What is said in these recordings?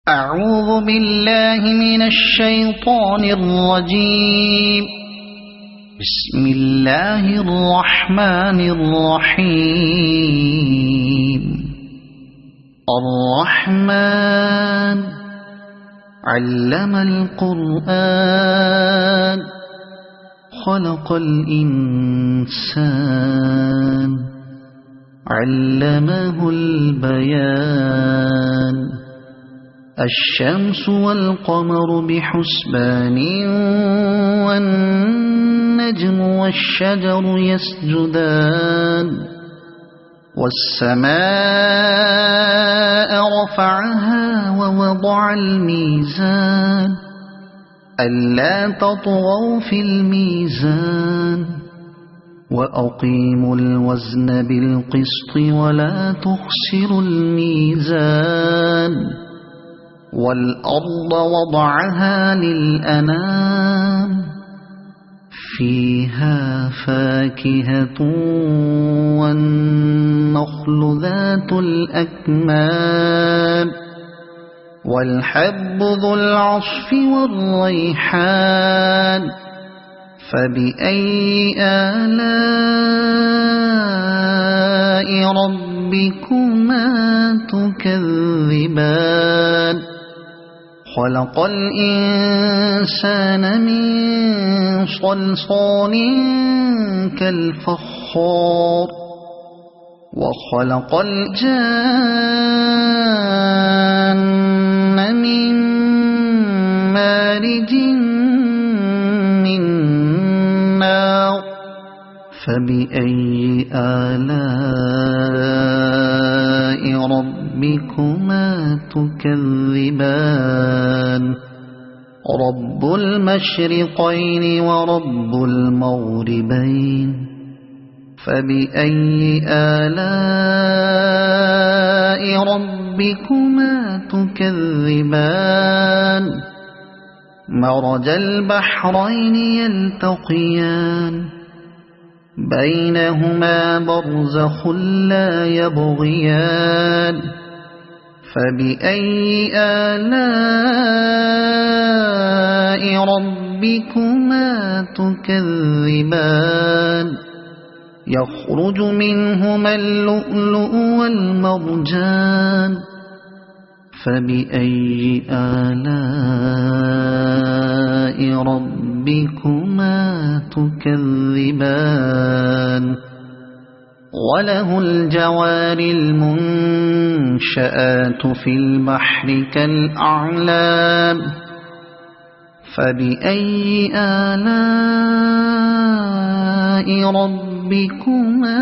أعوذ بالله من الشيطان الرجيم. بسم الله الرحمن الرحيم. الرحمن علم القرآن خلق الإنسان علمه البيان. الشمس والقمر بحسبان والنجم والشجر يسجدان. والسماء رفعها ووضع الميزان ألا تطغوا في الميزان وأقيموا الوزن بالقسط ولا تخسروا الميزان. والأرض وضعها للأنام فيها فاكهة والنخل ذات الأكمام والحب ذو العصف والريحان. فبأي آلاء ربكما تكذبان. خلق الإنسان من صلصال كالفخار وخلق الجان من مارج من نار. فبأي آلاء ربكما تكذبان. رب المشرقين ورب المغربين. فبأي آلاء ربكما تكذبان. مرج البحرين يلتقيان بينهما برزخ لا يبغيان. فبأي آلاء ربكما تكذبان. يخرج منهما اللؤلؤ والمرجان. فبأي آلاء ربكما تكذبان. وله الجوار المنشآت في البحر كالأعلام. فبأي آلاء ربكما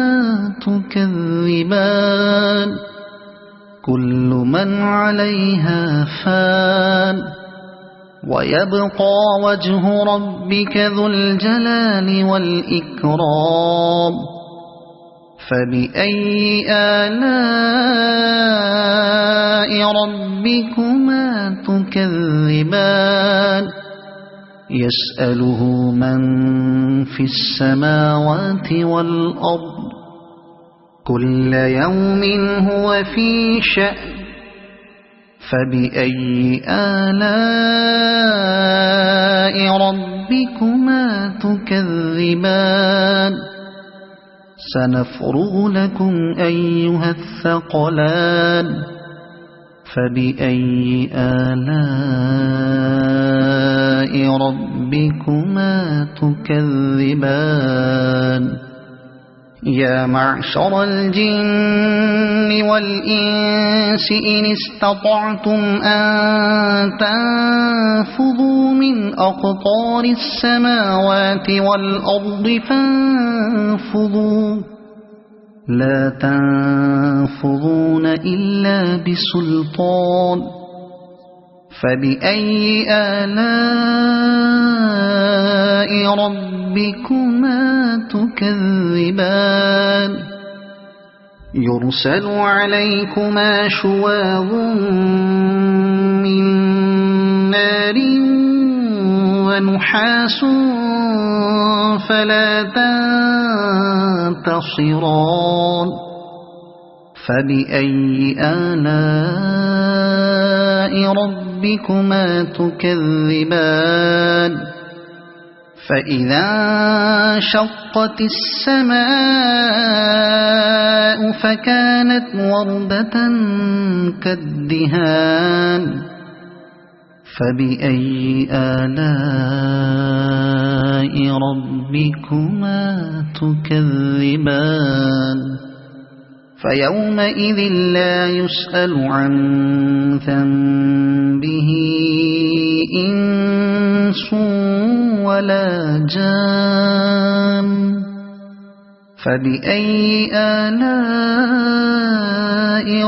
تكذبان. كل من عليها فان ويبقى وجه ربك ذو الجلال والإكرام. فبأي آلاء ربكما تكذبان. يسأله من في السماوات والأرض كل يوم هو في شأن. فبأي آلاء ربكما تكذبان. سنفرغ لكم أيها الثقلان. فبأي آلاء ربكما تكذبان. يا معشر الجن والإنس إن استطعتم أن تنفذوا من أقطار السماوات والأرض فانفذوا لا تنفذون إلا بسلطان. فبأي آلاء ربكما تكذبان. يرسل عليكما شواظ من نار ونحاس فلا تنتصران. فبأي آلاء ربكما تكذبان فإذا انشقت السماء فكانت وردة كالدهان فبأي آلاء ربكما تكذبان فيومئذ لا يسأل عن ذنبه إنس ولا جان فبأي آلاء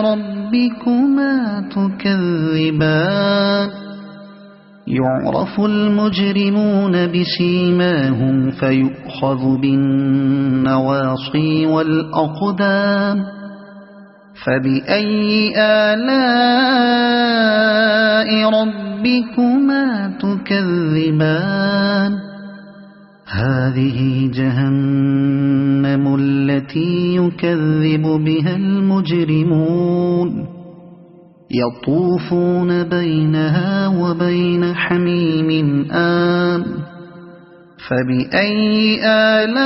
ربكما تكذبان يعرف المجرمون بسيماهم فيؤخذ بالنواصي والأقدام فبأي آلاء ربكما تكذبان هذه جهنم التي يكذب بها المجرمون يطوفون بينها وبين حميم آن فبأي آلاء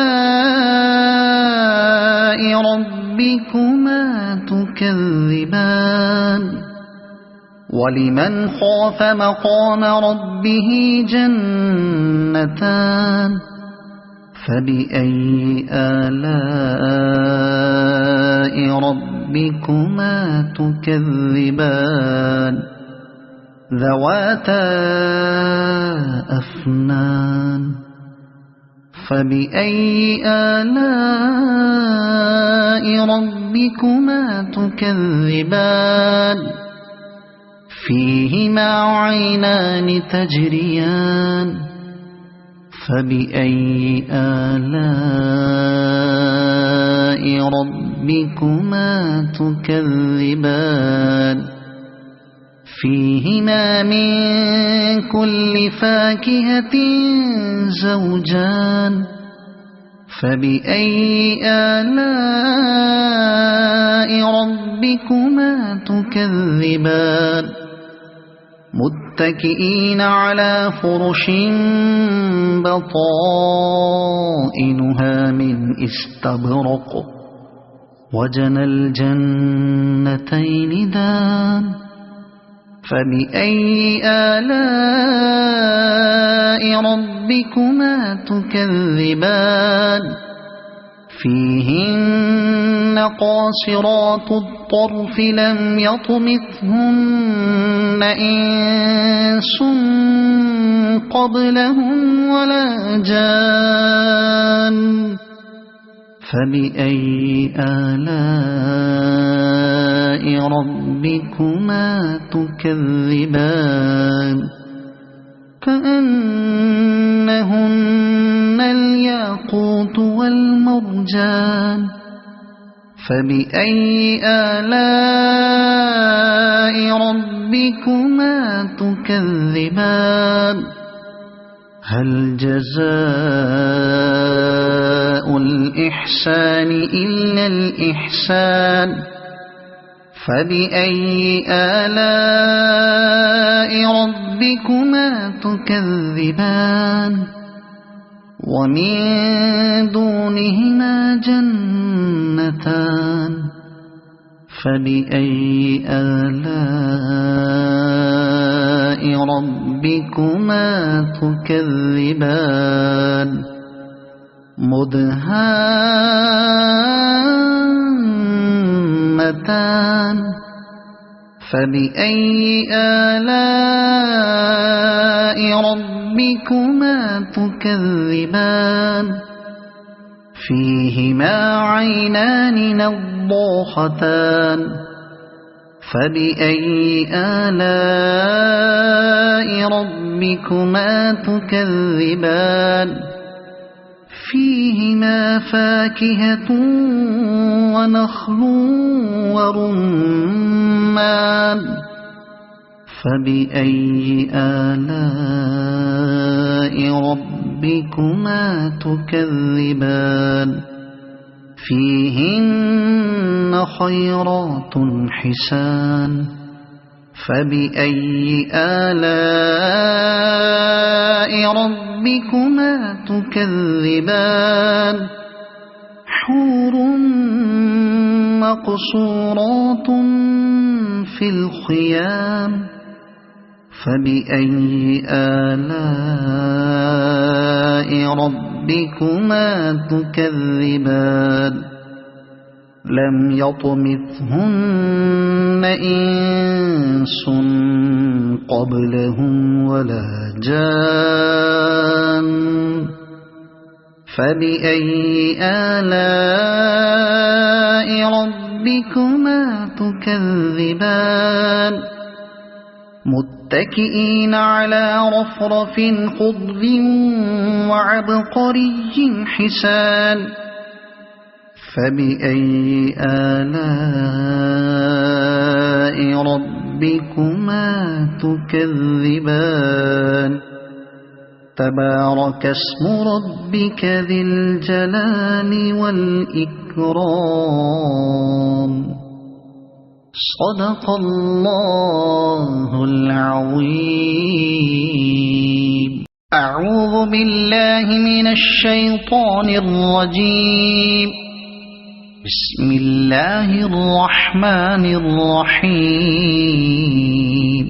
ربكما تكذبان ولمن خاف مقام ربه جنتان فبأي آلاء ربكما تكذبان ذواتا أفنان فبأي آلاء ربكما تكذبان فيهما عينان تجريان فبأي آلاء ربكما تكذبان فيهما من كل فاكهة زوجان فبأي آلاء ربكما تكذبان متكئين على فرش بطائنها من استبرق وجنى الجنتين دان فبأي آلاء ربكما تكذبان فيهن قاصرات الطرف لم يطمثهن إنس قبلهم ولا جان فبأي آلاء ربكما تكذبان كأنهن الياقوت والمرجان فبأي آلاء ربكما تكذبان هل جزاء الإحسان إلا الإحسان فبأي آلاء ربكما تكذبان ومن دونهما جنتان فبأي آلاء ربكما تكذبان مدهامتان فبأي آلاء ربكما تكذبان فيهما عينان نضاختان فبأي آلاء ربكما تكذبان فيهما فاكهة ونخل ورمان فبأي آلاء ربكما تكذبان فيهن خيرات حسان فبأي آلاء ربكما تكذبان حور مقصورات في الخيام فبأي آلاء ربكما تكذبان لم يطمثهن إنس قبلهم ولا جان فبأي آلاء ربكما تكذبان متكئين على رفرف خضر وعبقري حسان فبأي آلاء ربكما تكذبان تبارك اسم ربك ذي الجلال والإكرام صدق الله العظيم أعوذ بالله من الشيطان الرجيم بسم الله الرحمن الرحيم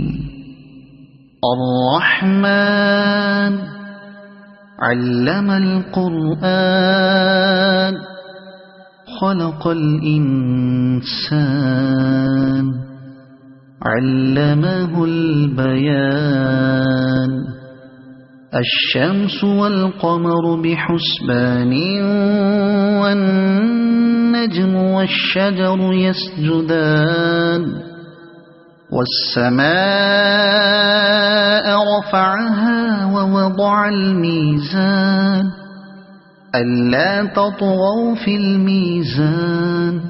الرحمن علم القرآن خلق الإنسان علمه البيان الشمس والقمر بحسبان والنجم والشجر يسجدان والسماء رفعها ووضع الميزان ألا تطغوا في الميزان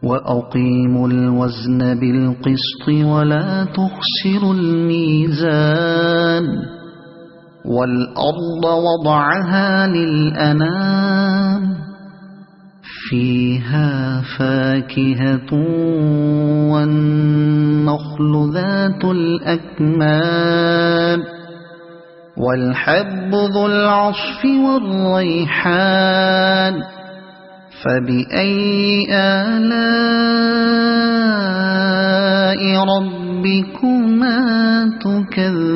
وأقيموا الوزن بالقسط ولا تخسروا الميزان والأرض وضعها للأنام فيها فاكهة والنخل ذات الأكمام والحب ذو العصف والريحان فبأي آلاء ربكما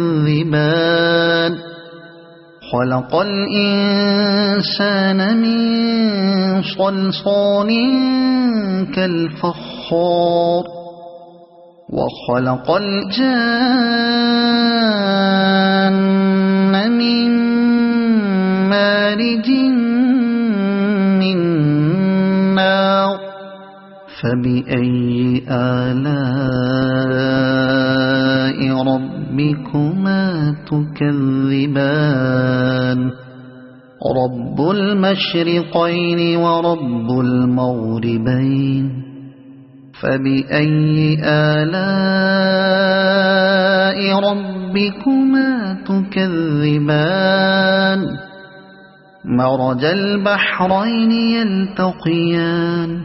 تكذبان خلق الإنسان من صلصال كالفخار وخلق الجان من مارج من نار فبأي آلاء ربكما تكذبان رب المشرقين ورب المغربين فبأي آلاء ربكما تكذبان مرج البحرين يلتقيان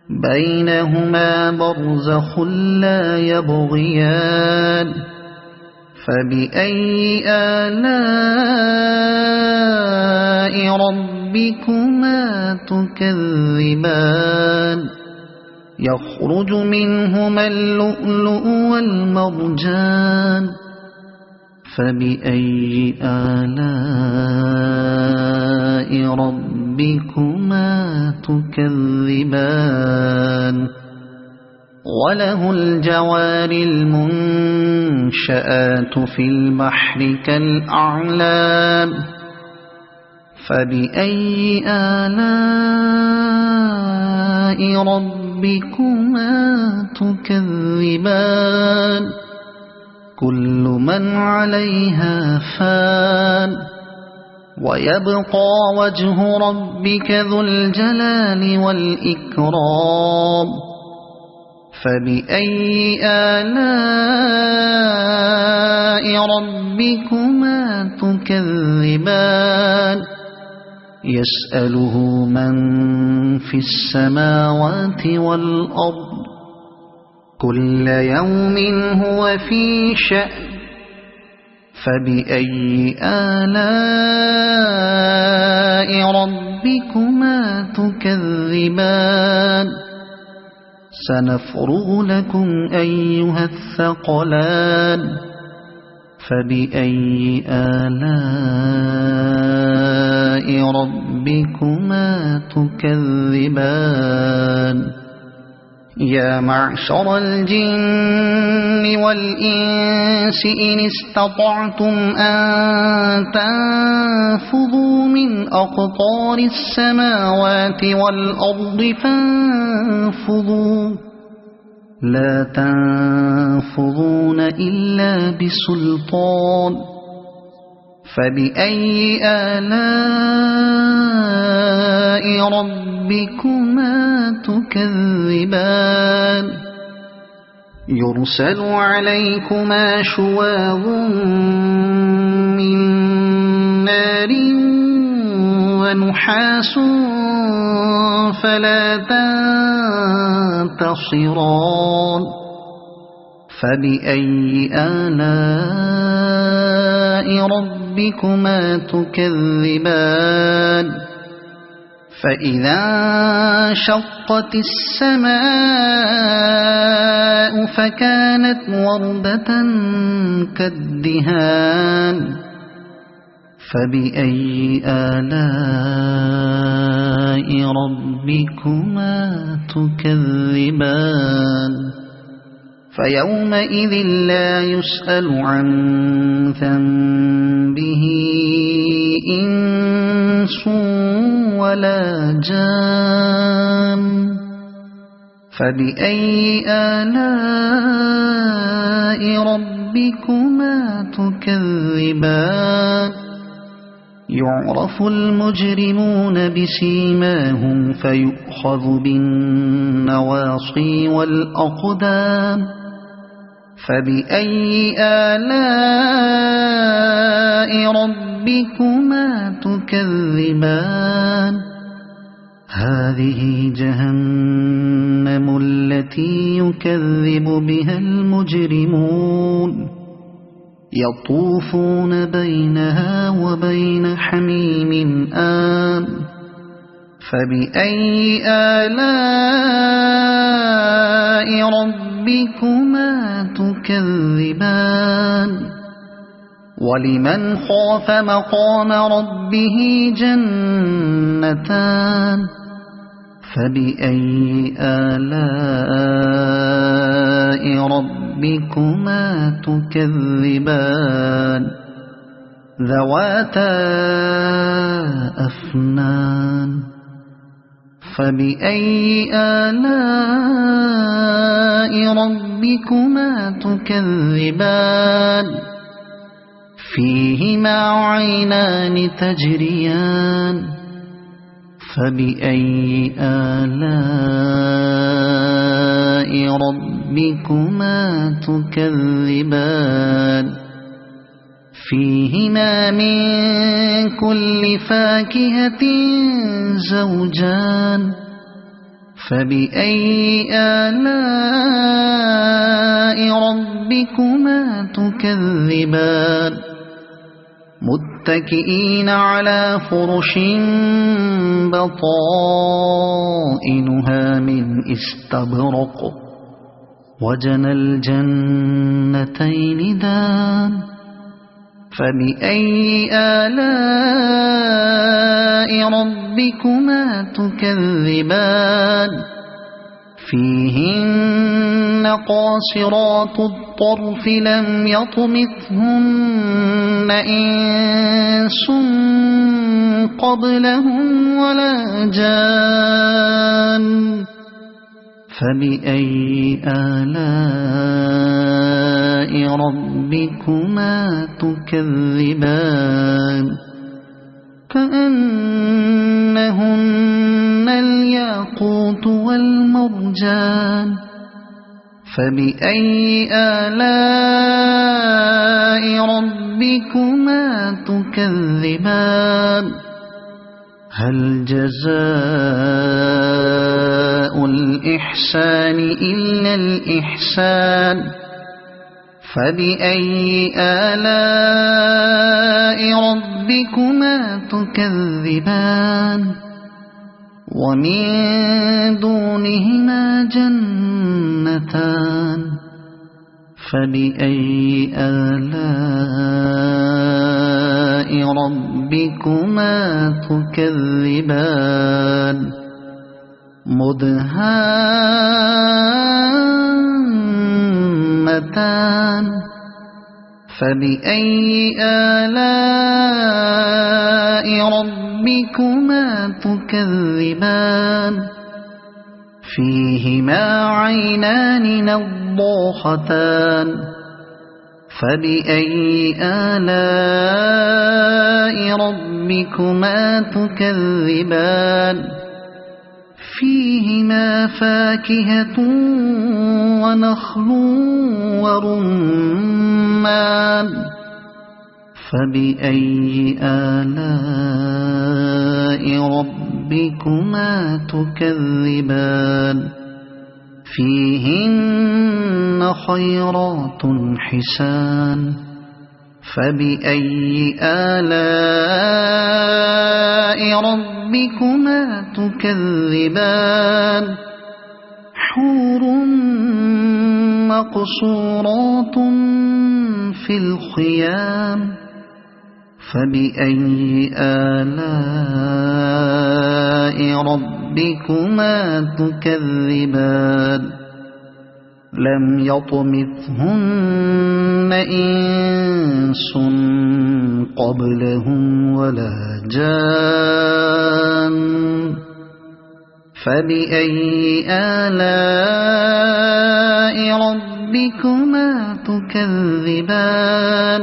بينهما برزخ لا يبغيان فبأي آلاء ربكما تكذبان يخرج منهما اللؤلؤ والمرجان فبأي آلاء ربكما تكذبان وله الجوار المنشآت في البحر كالأعلام فبأي آلاء ربكما تكذبان كل من عليها فان ويبقى وجه ربك ذو الجلال والإكرام فبأي آلاء ربكما تكذبان يسأله من في السماوات والأرض كل يوم هو في شأن فبأي آلاء ربكما تكذبان سنفرغ لكم أيها الثقلان فبأي آلاء ربكما تكذبان يا معشر الجن والإنس إن استطعتم أن تنفذوا من أقطار السماوات والأرض فانفذوا لا تنفذون إلا بسلطان فبأي آلاء ربكما تكذبان يرسل عليكما شواظ من نار ونحاس فلا تنتصران فبأي آلاء ربكما تكذبان فإذا انشقت السماء فكانت وردة كالدهان فبأي آلاء ربكما تكذبان فيومئذ لا يسأل عن ذنبه إنس ولا جان فبأي آلاء ربكما تكذبان يعرف المجرمون بسيماهم فيؤخذ بالنواصي والأقدام فبأي آلاء ربكما تكذبان هذه جهنم التي يكذب بها المجرمون يطوفون بينها وبين حميم آن فبأي آلاء ربكما تكذبان ولمن خاف مقام ربه جنتان فبأي آلاء ربكما تكذبان ذواتا أفنان فبأي آلاء ربكما تكذبان فيهما عينان تجريان فبأي آلاء ربكما تكذبان فيهما من كل فاكهة زوجان فبأي آلاء ربكما تكذبان متكئين على فرش بطائنها من استبرق وجنى الجنتين دان فبأي آلاء ربكما تكذبان فيهن قاصرات الطرف لم يطمثهن إنس قبلهم ولا جان فبأي آلاء ربكما تكذبان كأنهن الياقوت والمرجان فبأي آلاء ربكما تكذبان هل جزاء الإحسان إلا الإحسان فبأي آلاء ربكما تكذبان ومن دونهما جنتان فبأي آلاء ربكما تكذبان مدهامتان فبأي آلاء ربكما تكذبان فيهما عينان نضاختان فبأي آلاء ربكما تكذبان فيهما فاكهة ونخل ورمان فبأي آلاء ربكما تكذبان فيهن خيرات حسان فبأي آلاء ربكما تكذبان حور مقصورات في الخيام فبأي آلاء ربكما تكذبان لم يطمثهن إنس قبلهم ولا جان فبأي آلاء ربكما تكذبان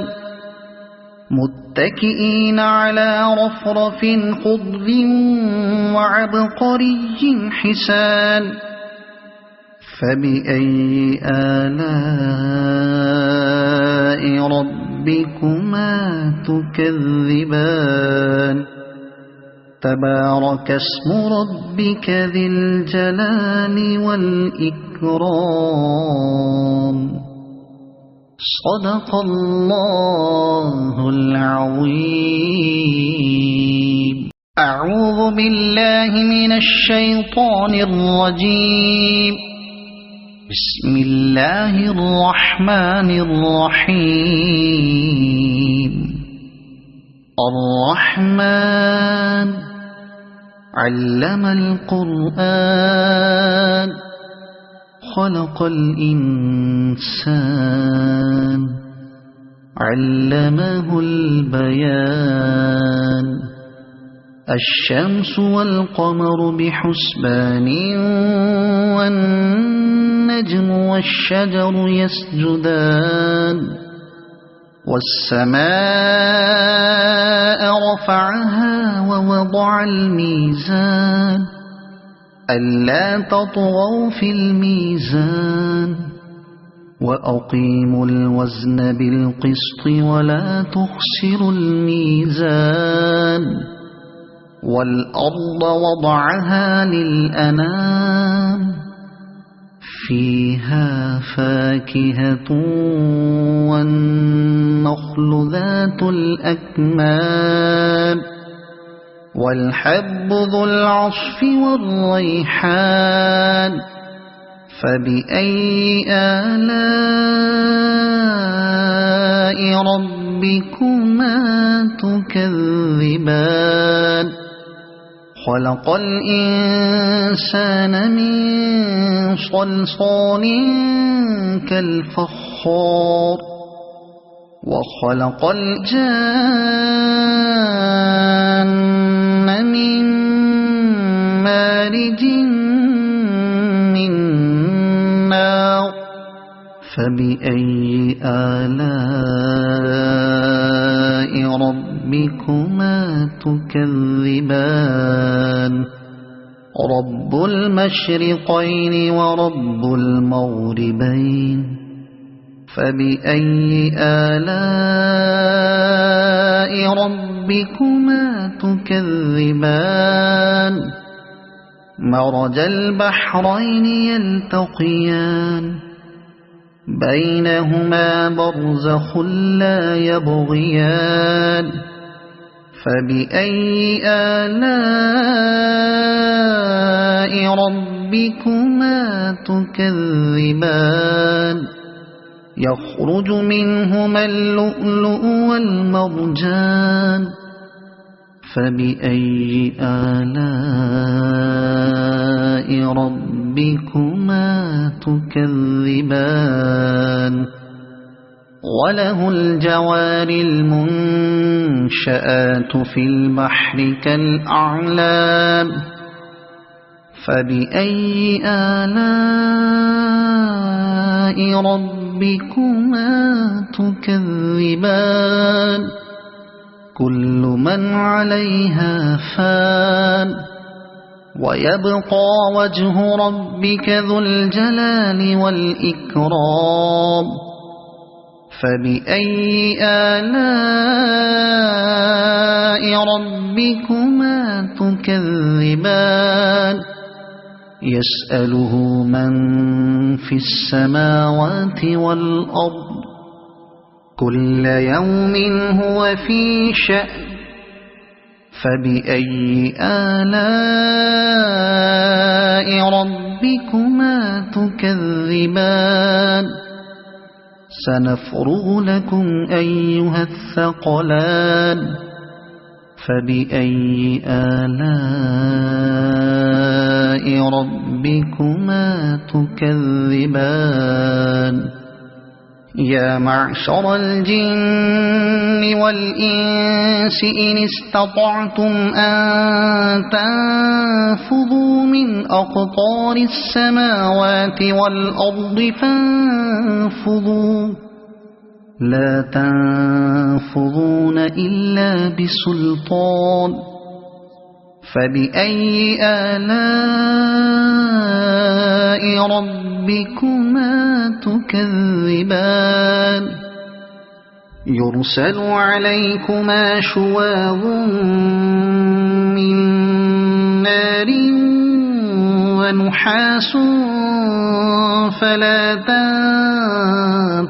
متكئين على رفرف خضر وعبقري حسان فبأي آلاء ربكما تكذبان تبارك اسم ربك ذي الجلال والإكرام صدق الله العظيم أعوذ بالله من الشيطان الرجيم بسم الله الرحمن الرحيم الرحمن علم القرآن خلق الإنسان علمه البيان الشمس والقمر بحسبان والنجم والشجر يسجدان والسماء رفعها ووضع الميزان ألا تطغوا في الميزان وأقيموا الوزن بالقسط ولا تخسروا الميزان والأرض وضعها للأنام فيها فاكهة والنخل ذات الأكمام والحب ذو العصف والريحان فبأي آلاء ربكما تكذبان خلق الإنسان من صلصال كالفخار وخلق الجان من مارج من نار فبأي آلاء ربكما تكذبان رب المشرقين ورب المغربين فبأي آلاء ربكما تكذبان مرج البحرين يلتقيان بينهما برزخ لا يبغيان فبأي آلاء ربكما تكذبان يخرج منهما اللؤلؤ والمرجان فبأي آلاء ربكما تكذبان وله الجوار المنشآت في البحر كالأعلام فبأي آلاء ربكما تكذبان كل من عليها فان ويبقى وجه ربك ذو الجلال والإكرام فبأي آلاء ربكما تكذبان يسأله من في السماوات والأرض كل يوم هو في شأن فبأي آلاء ربكما تكذبان سنفرغ لكم أيها الثقلان فبأي آلاء ربكما تكذبان يا معشر الجن والإنس إن استطعتم أن تنفذوا من أقطار السماوات والأرض فانفذوا لا تنفذون إلا بسلطان فبأي آلاء ربكما تكذبان يرسل عليكما شواظ من نار ونحاس فلا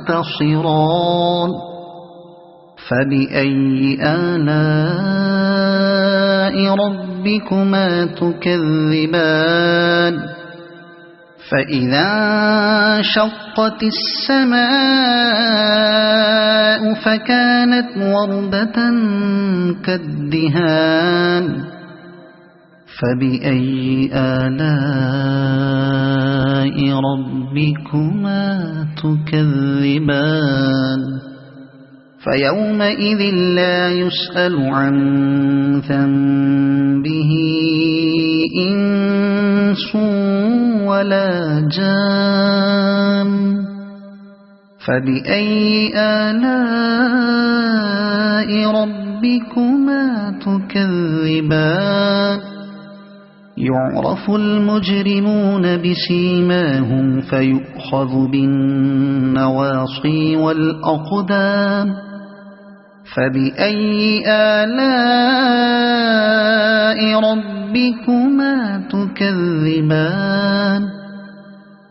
تنتصران فبأي آلاء ربكما تكذبان فإذا انشقت السماء فكانت وردة كالدهان فبأي آلاء ربكما تكذبان فيومئذ لا يسأل عن ذنبه إنس ولا جان فبأي آلاء ربكما تكذبان يعرف المجرمون بسيماهم فيؤخذ بالنواصي والأقدام فبأي آلاء ربكما تكذبان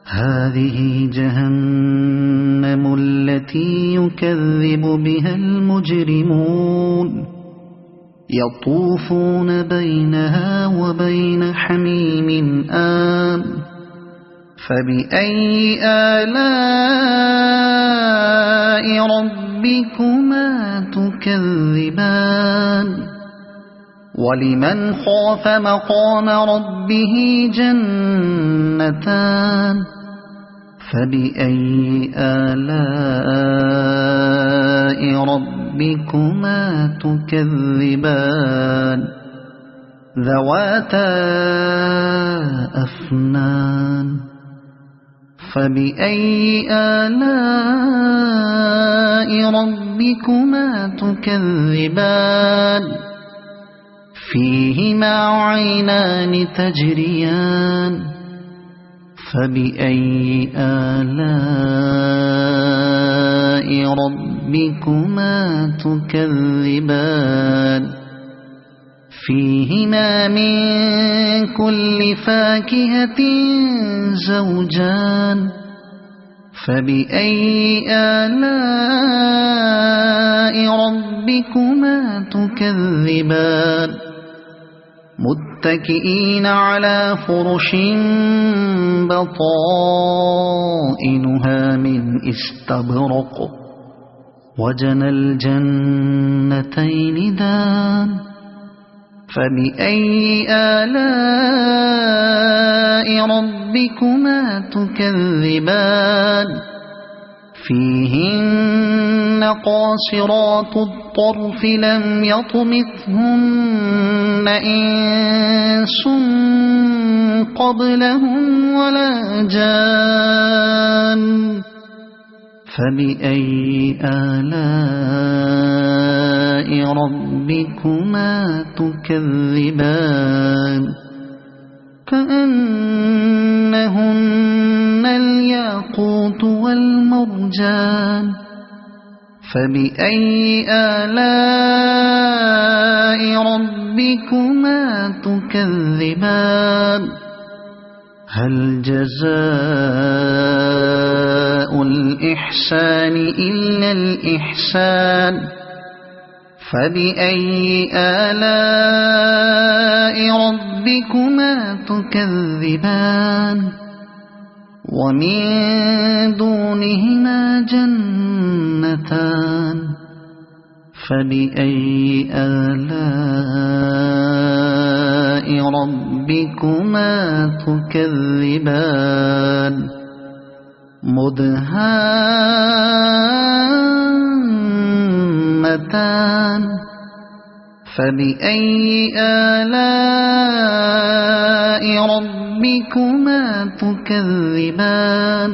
هذه جهنم التي يكذب بها المجرمون يطوفون بينها وبين حميم آن فبأي آلاء ربكما تكذبان ولمن خاف مقام ربه جنتان فبأي آلاء ربكما تكذبان ذواتا أفنان فبأي آلاء ربكما تكذبان فيهما عينان تجريان فبأي آلاء ربكما تكذبان فيهما من كل فاكهة زوجان فبأي آلاء ربكما تكذبان متكئين على فرش بطائنها من استبرق وجنى الجنتين دان فبأي آلاء ربكما تكذبان فيهن قاصرات الطرف لم يطمثهن إنس قبلهم ولا جان فبأي آلاء ربكما تكذبان كأنهن الياقوت والمرجان فبأي آلاء ربكما تكذبان هل جزاء الإحسان إلا الإحسان فبأي آلاء ربكما تكذبان ومن دونهما جنتان فبأي آلاء ربكما تكذبان مدهامتان فبأي آلاء ربكما تكذبان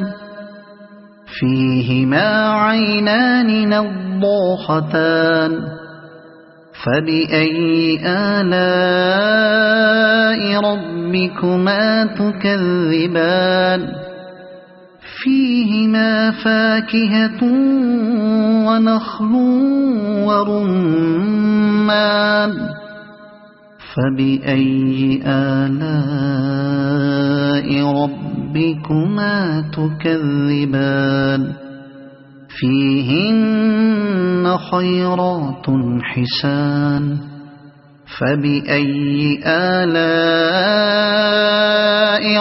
فيهما عينان نضاختان فبأي آلاء ربكما تكذبان فيهما فاكهة ونخل ورمان فبأي آلاء ربكما تكذبان فيهن خيرات حسان فبأي آلاء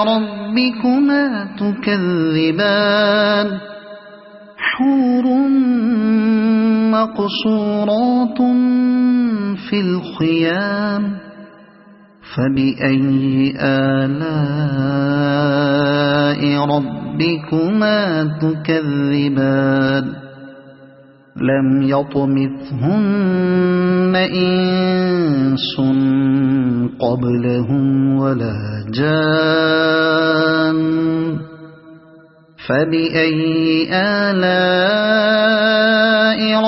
ربكما تكذبان حور مقصورات في الخيام فبأي آلاء ربكما تكذبان لم يطمثهن إنس قبلهم ولا جان فبأي آلاء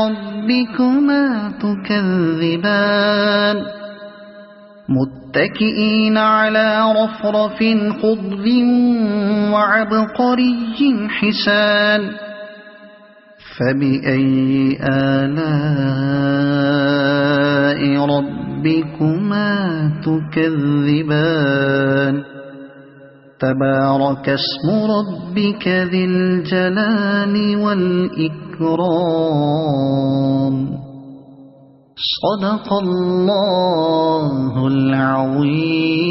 ربكما تكذبان متكئين على رفرف خضر وعبقري حسان فبأي آلاء ربكما تكذبان تبارك اسم ربك ذي الجلال والإكرام صدق الله العظيم.